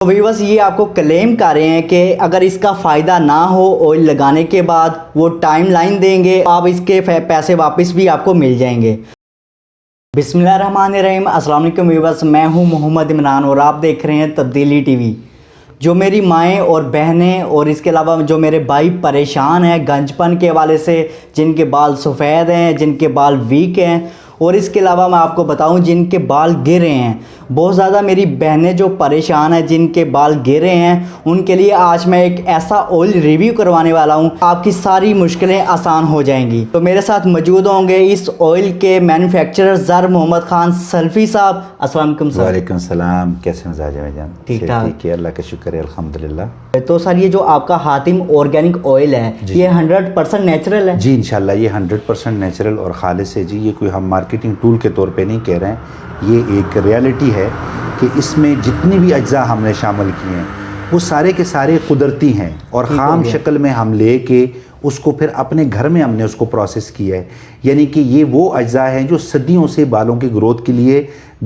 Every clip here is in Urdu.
تو ویورس یہ آپ کو کلیم کر رہے ہیں کہ اگر اس کا فائدہ نہ ہو آئل لگانے کے بعد وہ ٹائم لائن دیں گے، آپ اس کے پیسے واپس بھی آپ کو مل جائیں گے۔ بسم اللہ الرحمن الرحیم۔ السلام علیکم ویورس، میں ہوں محمد عمران اور آپ دیکھ رہے ہیں تبدیلی ٹی وی۔ جو میری مائیں اور بہنیں اور اس کے علاوہ جو میرے بھائی پریشان ہیں گنج پن کے حوالے سے، جن کے بال سفید ہیں، جن کے بال ویک ہیں، اور اس کے علاوہ میں آپ کو بتاؤں جن کے بال گر رہے ہیں، بہت زیادہ میری بہنیں جو پریشان ہیں جن کے بال گر رہے ہیں، ان کے لیے آج میں ایک ایسا آئل ریویو کروانے والا ہوں، آپ کی ساری مشکلیں آسان ہو جائیں گی۔ تو میرے ساتھ موجود ہوں گے اس آئل کے مینوفیکچرر زر محمد خان سلفی صاحب۔ السلام علیکم سر۔ وعلیکم السلام، کیسے مزاج ہے جان؟ ٹھیک ٹھاک، ٹھیک ہے، اللہ کا شکر ہے، الحمدللہ۔ تو سر یہ جو آپ کا حاتم آرگینک آئل ہے یہ 100% نیچرل ہے؟ جی انشاءاللہ یہ 100% نیچرل اور خالص ہے جی۔ یہ کوئی ہم مارکیٹنگ ٹول کے طور پہ نہیں کہہ رہے ہیں، یہ ایک ریالٹی ہے کہ اس میں جتنی بھی اجزاء ہم نے شامل کیے ہیں وہ سارے کے سارے قدرتی ہیں، اور خام شکل میں ہم لے کے اس کو پھر اپنے گھر میں ہم نے اس کو پروسیس کیا ہے۔ یعنی کہ یہ وہ اجزاء ہیں جو صدیوں سے بالوں کی گروتھ کے لیے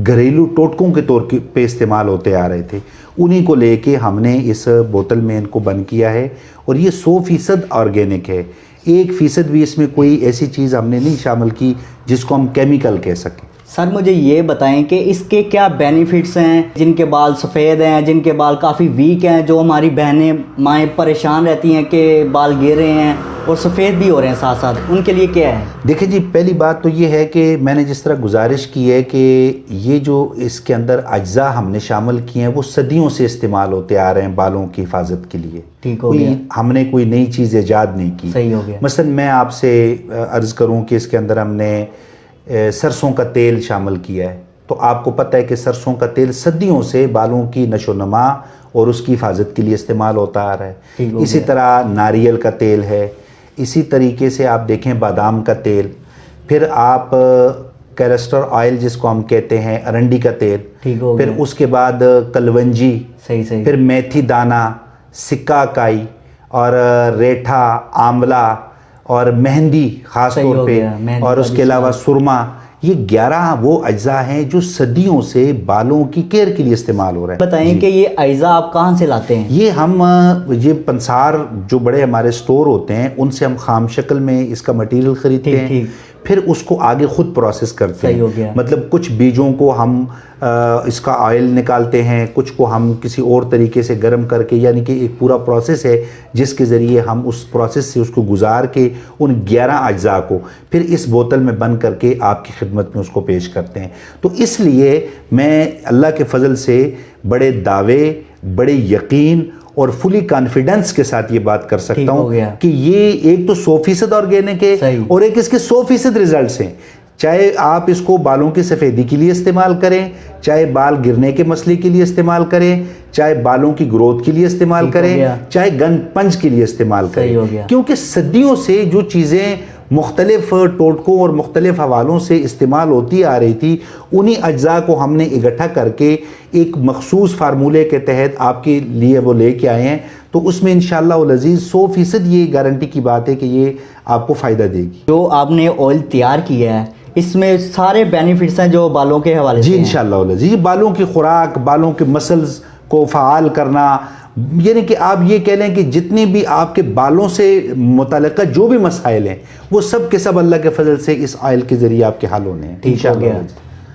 گھریلو ٹوٹکوں کے طور پہ استعمال ہوتے آ رہے تھے، انہی کو لے کے ہم نے اس بوتل میں ان کو بند کیا ہے، اور یہ 100% آرگینک ہے۔ 1% بھی اس میں کوئی ایسی چیز ہم نے نہیں شامل کی جس کو ہم کیمیکل کہہ سکیں۔ سر مجھے یہ بتائیں کہ اس کے کیا بینیفٹس ہیں؟ جن کے بال سفید ہیں، جن کے بال کافی ویک ہیں، جو ہماری بہنیں مائیں پریشان رہتی ہیں کہ بال گر رہے ہیں اور سفید بھی ہو رہے ہیں ساتھ ساتھ، ان کے لیے کیا ہے؟ دیکھیں جی، پہلی بات تو یہ ہے کہ میں نے جس طرح گزارش کی ہے کہ یہ جو اس کے اندر اجزاء ہم نے شامل کیے ہیں وہ صدیوں سے استعمال ہوتے آ رہے ہیں بالوں کی حفاظت کے لیے۔ ٹھیک ہو گیا، ہم نے کوئی نئی چیز ایجاد نہیں کی۔ صحیح ہو گیا۔ مثلا میں آپ سے عرض کروں کہ اس کے اندر ہم نے سرسوں کا تیل شامل کیا ہے، تو آپ کو پتہ ہے کہ سرسوں کا تیل صدیوں سے بالوں کی نشو و نما اور اس کی حفاظت کے لیے استعمال ہوتا آ رہا ہے۔ اسی طرح ناریل کا تیل ہے، اسی طریقے سے آپ دیکھیں بادام کا تیل، پھر آپ کیسٹر آئل جس کو ہم کہتے ہیں، ارنڈی کا تیل، پھر اس کے بعد کلونجی، پھر میتھی دانہ، سکہ کائی، اور ریٹھا، آملہ، اور مہندی خاص طور پہ، اور اس کے علاوہ سرما۔ یہ 11 وہ اجزاء ہیں جو صدیوں سے بالوں کی کیئر کے لیے استعمال ہو رہے ہیں۔ بتائیں کہ یہ اجزاء آپ کہاں سے لاتے ہیں؟ یہ پنسار جو بڑے ہمارے سٹور ہوتے ہیں ان سے ہم خام شکل میں اس کا مٹیریل خریدتے ہیں، پھر اس کو آگے خود پروسیس کرتے ہیں۔ مطلب کچھ بیجوں کو ہم اس کا آئل نکالتے ہیں، کچھ کو ہم کسی اور طریقے سے گرم کر کے، یعنی کہ ایک پورا پروسیس ہے جس کے ذریعے ہم اس پروسیس سے اس کو گزار کے ان 11 اجزاء کو پھر اس بوتل میں بند کر کے آپ کی خدمت میں اس کو پیش کرتے ہیں۔ تو اس لیے میں اللہ کے فضل سے بڑے دعوے، بڑے یقین اور فلی کانفیڈنس کے ساتھ یہ بات کر سکتا ہوں کہ یہ ایک تو 100% آرگینک ہے، اور ایک اس کے 100% ریزلٹس ہیں۔ چاہے آپ اس کو بالوں کی سفیدی کے لیے استعمال کریں، چاہے بال گرنے کے مسئلے کے لیے استعمال کریں، چاہے بالوں کی گروتھ کے لیے استعمال کریں، چاہے گن پنج کے لیے استعمال کریں، کیونکہ صدیوں سے جو چیزیں مختلف ٹوٹکوں اور مختلف حوالوں سے استعمال ہوتی آ رہی تھی، انہی اجزاء کو ہم نے اکٹھا کر کے ایک مخصوص فارمولے کے تحت آپ کے لیے وہ لے کے آئے ہیں۔ تو اس میں انشاءاللہ العزیز 100% یہ گارنٹی کی بات ہے کہ یہ آپ کو فائدہ دے گی۔ جو آپ نے آئل تیار کیا ہے اس میں سارے بینیفٹس ہیں جو بالوں کے حوالے سے؟ جی انشاءاللہ العزیز، بالوں کی خوراک، بالوں کے مسلز کو فعال کرنا، یعنی کہ آپ یہ کہہ لیں کہ جتنے بھی آپ کے بالوں سے متعلقہ جو بھی مسائل ہیں وہ سب کے سب اللہ کے فضل سے اس آئل کے ذریعے آپ کے حل ہونے ہیں انشاءاللہ۔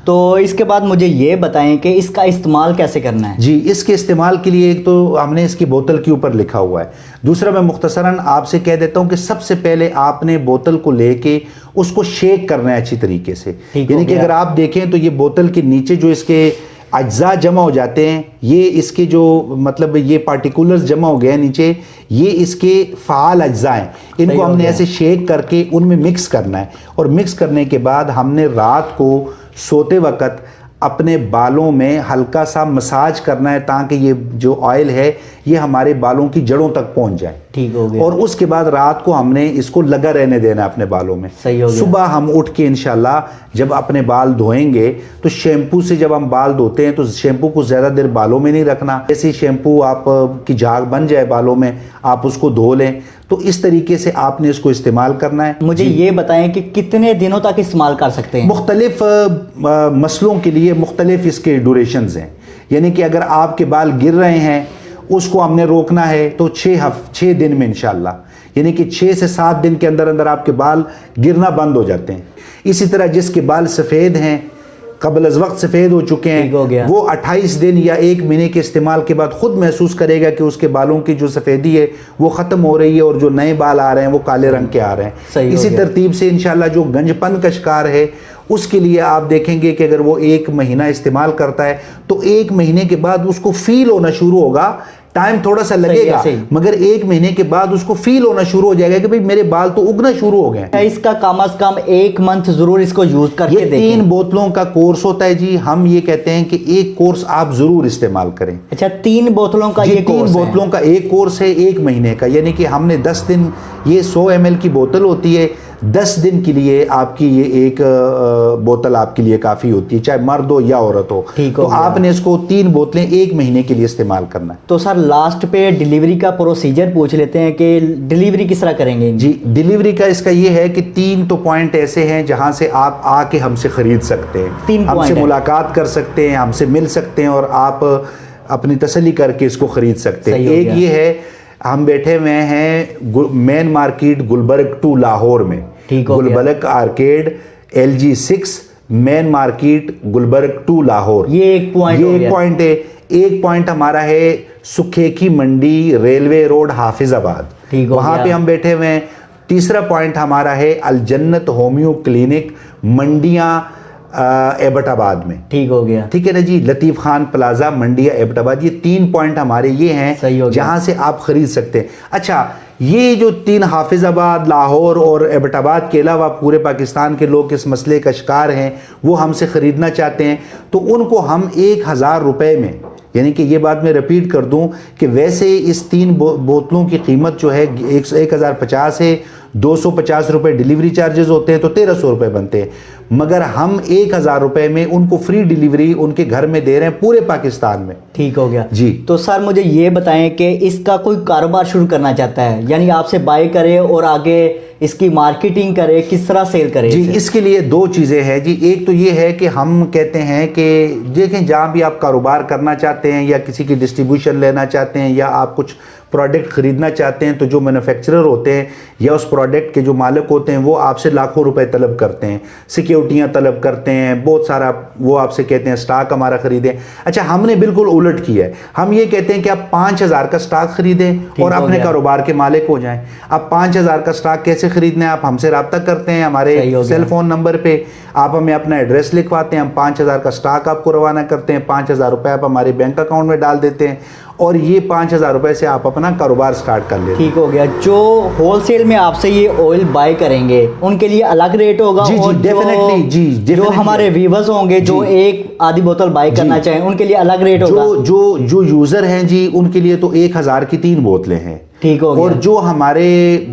تو اس کے بعد مجھے یہ بتائیں کہ اس کا استعمال کیسے کرنا ہے؟ جی، اس کے استعمال کے لیے ایک تو ہم نے اس کی بوتل کے اوپر لکھا ہوا ہے، دوسرا میں مختصراً آپ سے کہہ دیتا ہوں کہ سب سے پہلے آپ نے بوتل کو لے کے اس کو شیک کرنا ہے اچھی طریقے سے۔ یعنی کہ اگر آپ دیکھیں تو یہ بوتل کے نیچے جو اس کے اجزاء جمع ہو جاتے ہیں، یہ اس کے جو مطلب یہ پارٹیکولرز جمع ہو گئے ہیں نیچے، یہ اس کے فعال اجزاء ہیں، ان کو ہم نے ایسے شیک کر کے ان میں مکس کرنا ہے، اور مکس کرنے کے بعد ہم نے رات کو سوتے وقت اپنے بالوں میں ہلکا سا مساج کرنا ہے تاکہ یہ جو آئل ہے یہ ہمارے بالوں کی جڑوں تک پہنچ جائے۔ ٹھیک ہو گیا۔ اور اس کے بعد رات کو ہم نے اس کو لگا رہنے دینا اپنے بالوں میں۔ صحیح ہو گیا۔ صبح ہم اٹھ کے انشاءاللہ جب اپنے بال دھوئیں گے تو شیمپو سے جب ہم بال دھوتے ہیں تو شیمپو کو زیادہ دیر بالوں میں نہیں رکھنا، جیسے شیمپو آپ کی جھاگ بن جائے بالوں میں آپ اس کو دھو لیں، تو اس طریقے سے آپ نے اس کو استعمال کرنا ہے۔ مجھے یہ بتائیں کہ کتنے دنوں تک استعمال کر سکتے ہیں؟ مختلف مسئلوں کے لیے مختلف اس کے ڈیوریشنز ہیں، یعنی کہ اگر آپ کے بال گر رہے ہیں اس کو ہم نے روکنا ہے تو 6 دن میں انشاءاللہ، یعنی کہ 6 سے 7 دن کے اندر اندر آپ کے بال گرنا بند ہو جاتے ہیں۔ اسی طرح جس کے بال سفید ہیں، قبل از وقت سفید ہو چکے ہیں، وہ 28 دن یا 1 مہینے کے استعمال کے بعد خود محسوس کرے گا کہ اس کے بالوں کی جو سفیدی ہے وہ ختم ہو رہی ہے اور جو نئے بال آ رہے ہیں وہ کالے رنگ کے آ رہے ہیں۔ اسی ترتیب سے انشاءاللہ جو گنج پن کا شکار ہے اس کے لیے آپ دیکھیں گے کہ اگر وہ 1 مہینہ استعمال کرتا ہے تو 1 مہینے کے بعد اس کو فیل ہونا شروع ہوگا، ٹائم تھوڑا سا لگے گا مگر 1 مہینے کے بعد اس کو فیل ہونا شروع ہو جائے گا کہ بھئی میرے بال تو اگنا شروع ہو گئے ہیں۔ اس کا کم از کم 1 منتھ ضرور اس کو یوز کر کے دیکھیں۔ 3 بوتلوں کا کورس ہوتا ہے جی، ہم یہ کہتے ہیں کہ ایک کورس آپ ضرور استعمال کریں۔ اچھا 3 بوتلوں کا یہ کورس ہے؟ 3 بوتلوں کا ایک کورس ہے 1 مہینے کا، یعنی کہ ہم نے 10 دن، یہ 100 ml کی بوتل ہوتی ہے، 10 دن کے لیے آپ کی یہ ایک بوتل آپ کے لیے کافی ہوتی ہے، چاہے مرد ہو یا عورت ہو۔ تو آپ نے اس کو 3 بوتلیں 1 مہینے کے لیے استعمال کرنا ہے۔ تو سر لاسٹ پہ ڈیلیوری کا پروسیجر پوچھ لیتے ہیں کہ ڈیلیوری کس طرح کریں گے؟ جی ڈیلیوری کا اس کا یہ ہے کہ 3 تو پوائنٹ ایسے ہیں جہاں سے آپ آ کے ہم سے خرید سکتے ہیں، ہم سے ملاقات کر سکتے ہیں، ہم سے مل سکتے ہیں اور آپ اپنی تسلی کر کے اس کو خرید سکتے ہیں۔ ایک یہ ہے، ہم بیٹھے ہوئے ہیں مین مارکیٹ گلبرگ 2 لاہور میں، Gulberg arcade LG 6 main market Gulberg 2 Lahore. یہ ایک پوائنٹ ہے۔ ایک پوائنٹ ہمارا ہے سکھیکی منڈی ریلوے روڈ حافظ آباد، وہاں پہ ہم بیٹھے ہوئے ہیں۔ تیسرا پوائنٹ ہمارا ہے الجنت ہومیو کلینک منڈیاں ایبٹ آباد میں۔ ٹھیک ہو گیا، ٹھیک ہے نا جی، لطیف خان پلازا منڈیا ایبٹ آباد۔ یہ 3 پوائنٹ ہمارے یہ ہیں جہاں سے آپ خرید سکتے ہیں۔ اچھا یہ جو 3 حافظ آباد، لاہور اور ایبٹ آباد کے علاوہ پورے پاکستان کے لوگ اس مسئلے کا شکار ہیں، وہ ہم سے خریدنا چاہتے ہیں تو ان کو ہم 1000 روپے میں، یعنی کہ یہ بات میں ریپیٹ کر دوں کہ ویسے اس 3 بوتلوں کی قیمت جو ہے 1050 ہے، 250 روپے ڈیلیوری چارجز ہوتے ہیں تو 1300 روپے بنتے ہیں، مگر ہم 1000 روپے میں ان کو فری ڈیلیوری ان کے گھر میں دے رہے ہیں پورے پاکستان میں۔ ٹھیک ہو گیا جی۔ تو سر مجھے یہ بتائیں کہ اس کا کوئی کاروبار شروع کرنا چاہتا ہے، یعنی آپ سے بائی کرے اور آگے اس کی مارکیٹنگ کرے، کس طرح سیل کرے؟ جی اس کے لیے 2 چیزیں ہیں جی۔ ایک تو یہ ہے کہ ہم کہتے ہیں کہ دیکھیں جہاں بھی آپ کاروبار کرنا چاہتے ہیں یا کسی کی ڈسٹریبیوشن لینا چاہتے ہیں یا آپ کچھ پروڈکٹ خریدنا چاہتے ہیں تو جو مینوفیکچرر ہوتے ہیں یا اس پروڈکٹ کے جو مالک ہوتے ہیں وہ آپ سے لاکھوں روپے طلب کرتے ہیں، سیکیورٹیاں طلب کرتے ہیں، بہت سارا وہ آپ سے کہتے ہیں سٹاک ہمارا خریدیں۔ اچھا ہم نے بالکل الٹ کیا ہے، ہم یہ کہتے ہیں کہ آپ 5000 کا سٹاک خریدیں اور اپنے کاروبار کے مالک ہو جائیں۔ آپ 5000 کا سٹاک کیسے خریدنا ہے؟ آپ ہم سے رابطہ کرتے ہیں ہمارے سیل فون نمبر پہ، آپ ہمیں اپنا ایڈریس لکھواتے ہیں، ہم 5000 کا سٹاک آپ کو روانہ کرتے ہیں، 5000 روپے آپ ہمارے بینک اکاؤنٹ میں ڈال دیتے ہیں اور یہ 5000 روپے سے آپ اپنا کاروبار سٹارٹ کر لیتے ہیں۔ ٹھیک ہو گیا۔ جو ہول سیل میں آپ سے یہ آئل بائی کریں گے ان کے لیے الگ ریٹ ہوگا؟ جی جی ڈیفینیٹلی جی، جو ہمارے ویورز ہوں گے جو ایک آدھی بوتل بائی کرنا چاہیں ان کے لیے الگ ریٹ ہوگا؟ جو یوزر ہیں جی ان کے لیے تو 1000 کی 3 بوتلیں ہیں۔ ٹھیک ہو گیا۔ اور جو ہمارے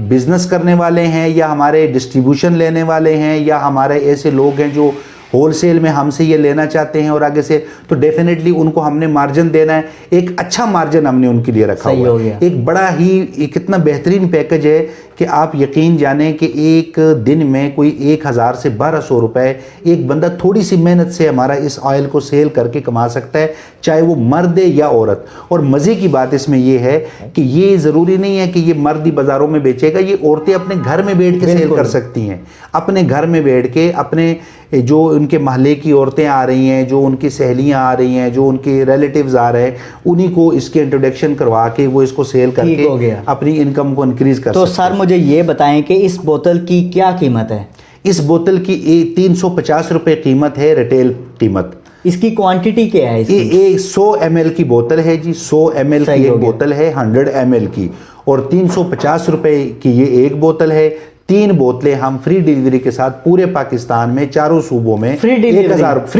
بزنس کرنے والے ہیں یا ہمارے ڈسٹریبیوشن لینے والے ہیں یا ہمارے ایسے لوگ ہیں جو ہول سیل میں ہم سے یہ لینا چاہتے ہیں اور آگے سے، تو ڈیفینیٹلی ان کو ہم نے مارجن دینا ہے، ایک اچھا مارجن ہم نے ان کے لیے رکھا ہوا ہے۔ ایک بڑا ہی ایک اتنا بہترین پیکج ہے کہ آپ یقین جانیں کہ ایک دن میں کوئی 1000 سے 1200 روپے ایک بندہ تھوڑی سی محنت سے ہمارا اس آئل کو سیل کر کے کما سکتا ہے، چاہے وہ مرد ہے یا عورت۔ اور مزے کی بات اس میں یہ ہے کہ یہ ضروری نہیں ہے کہ یہ مرد ہی بازاروں میں بیچے گا، یہ عورتیں اپنے گھر میں بیٹھ کے سیل کر سکتی ہیں، اپنے گھر میں بیٹھ کے اپنے جو ان کے محلے کی عورتیں آ رہی ہیں، جو ان کی سہیلیاں آ رہی ہیں، جو ان کے ریلیٹیوز آ رہے ہیں، انہی کو اس کے انٹروڈکشن کروا کے وہ اس کو سیل کر کے اپنی انکم کو انکریز کر سکتے ہیں۔ تو سر مجھے یہ بتائیں کہ اس بوتل کی کیا قیمت ہے؟ اس بوتل کی 350 روپے قیمت ہے، ریٹیل قیمت۔ اس کی کوانٹیٹی کیا ہے؟ یہ 100 ml کی بوتل ہے جی، 100 ml کی ایک بوتل ہے، 100 ml کی، اور 350 روپے کی یہ ایک بوتل ہے۔ 3 بوتلیں ہم فری ڈیلیوری کے ساتھ پورے پاکستان میں 4 صوبوں میں فری ڈیلیوری کے ساتھ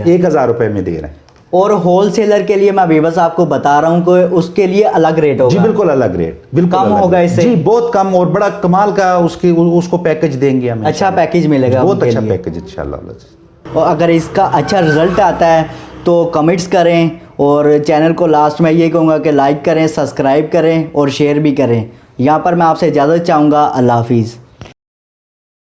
1000 روپے میں دے رہے ہیں۔ اور ہول سیلر کے لیے میں ویورز آپ کو بتا رہا ہوں کہ اس کے لیے الگ ریٹ ہوگا؟ جی بالکل الگ ریٹ، بالکل کم ہوگا اس سے؟ جی بہت کم، اور بڑا کمال کا اس کو پیکج دیں گے ہم۔ اچھا پیکج ملے گا، بہت اچھا پیکج انشاءاللہ۔ اور اگر اس کا اچھا رزلٹ آتا ہے تو کمنٹس کریں، اور چینل کو لاسٹ میں یہ کہوں گا کہ لائک کریں، سبسکرائب کریں اور شیئر بھی کریں۔ یہاں پر میں آپ سے اجازت چاہوں گا۔ اللہ حافظ۔